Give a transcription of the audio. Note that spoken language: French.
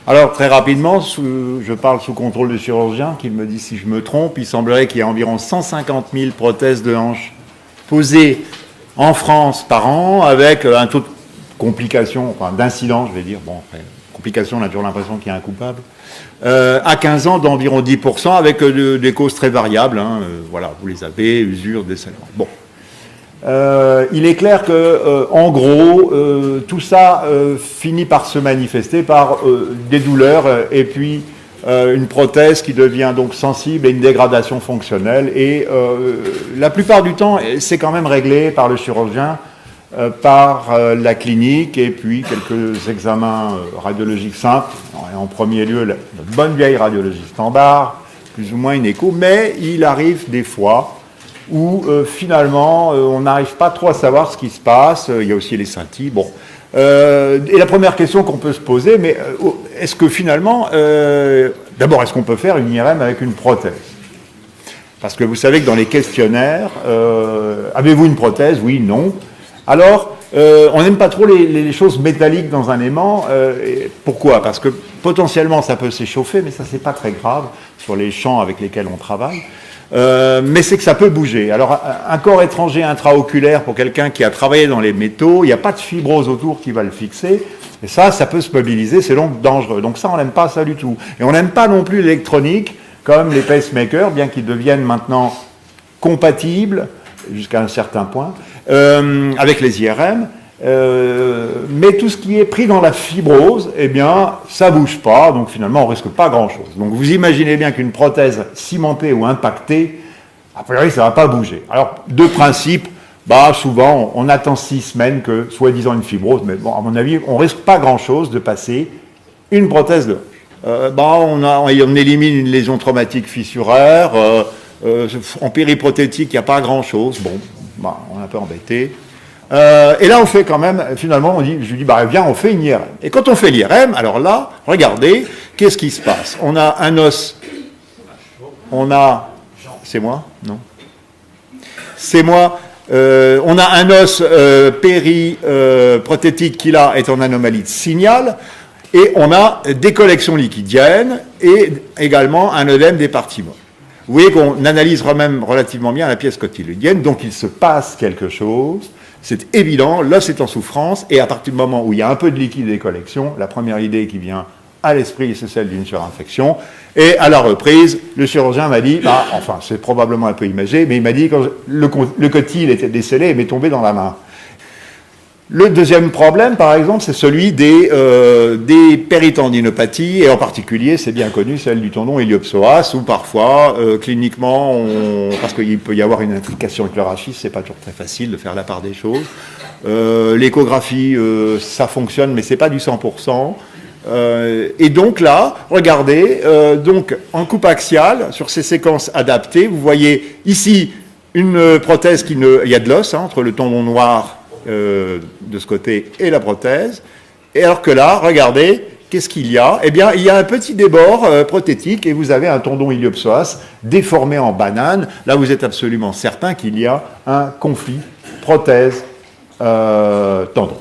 Alors, très rapidement, je parle sous contrôle du chirurgien qui me dit si je me trompe. Il semblerait qu'il y ait environ 150 000 prothèses de hanches posées en France par an, avec un taux de complication, enfin d'incident, je vais dire. Bon, après, complication, on a toujours l'impression qu'il y a un coupable. À 15 ans d'environ 10%, avec des causes très variables. Voilà, vous les avez, usure, décèlement. Bon. Il est clair que, en gros, tout ça finit par se manifester par des douleurs et puis une prothèse qui devient donc sensible et une dégradation fonctionnelle. Et la plupart du temps, c'est quand même réglé par le chirurgien, par la clinique et puis quelques examens radiologiques simples. En premier lieu, la bonne vieille radiologie standard, plus ou moins une écho, mais il arrive des fois où finalement on n'arrive pas trop à savoir ce qui se passe. Il y a aussi les scintilles. Bon. Et la première question qu'on peut se poser, mais est-ce que finalement, d'abord, est-ce qu'on peut faire une IRM avec une prothèse? Parce que vous savez que dans les questionnaires, avez-vous une prothèse? Oui, non. Alors, on n'aime pas trop les choses métalliques dans un aimant. Pourquoi? Parce que potentiellement ça peut s'échauffer, mais ça c'est pas très grave sur les champs avec lesquels on travaille. Mais c'est que ça peut bouger. Alors, un corps étranger intraoculaire pour quelqu'un qui a travaillé dans les métaux, il n'y a pas de fibrose autour qui va le fixer. Et ça peut se mobiliser, c'est donc dangereux. Donc ça, on n'aime pas ça du tout. Et on n'aime pas non plus l'électronique, comme les pacemakers, bien qu'ils deviennent maintenant compatibles, jusqu'à un certain point, avec les IRM. Mais tout ce qui est pris dans la fibrose, eh bien, ça ne bouge pas, donc finalement, on ne risque pas grand-chose. Donc vous imaginez bien qu'une prothèse cimentée ou impactée, a priori, ça ne va pas bouger. Alors, de principe, souvent, on attend 6 semaines que, soi-disant, une fibrose, mais bon, à mon avis, on ne risque pas grand-chose de passer une prothèse de hanche. On élimine une lésion traumatique fissuraire, en périprothétique, il n'y a pas grand-chose, on est un peu embêté. Et là, on fait quand même, finalement, je lui dis, viens, on fait une IRM. Et quand on fait l'IRM, alors là, regardez, qu'est-ce qui se passe? On a un os, c'est moi? Non. C'est moi. On a un os périprothétique qui, là, est en anomalie de signal, et on a des collections liquidiennes, et également un œdème des parties molles. Vous voyez qu'on analyse même relativement bien la pièce cotyloïdienne, donc il se passe quelque chose. C'est évident, l'os est en souffrance, et à partir du moment où il y a un peu de liquide et des collections, la première idée qui vient à l'esprit, c'est celle d'une surinfection. Et à la reprise, le chirurgien m'a dit, c'est probablement un peu imagé, mais il m'a dit que le cotyle était décellé et m'est tombé dans la main. Le deuxième problème, par exemple, c'est celui des péritendinopathies, et en particulier, c'est bien connu, celle du tendon iliopsoas, où parfois, cliniquement, parce qu'il peut y avoir une intrication avec le rachis, c'est pas toujours très facile de faire la part des choses. L'échographie, ça fonctionne, mais c'est pas du 100%. Et donc là, regardez, donc en coupe axiale, sur ces séquences adaptées, vous voyez ici une prothèse il y a de l'os entre le tendon noir de ce côté et la prothèse. Et alors que là, regardez, qu'est-ce qu'il y a? Eh bien, il y a un petit débord prothétique et vous avez un tendon iliopsoas déformé en banane. Là, vous êtes absolument certain qu'il y a un conflit prothèse-tendon.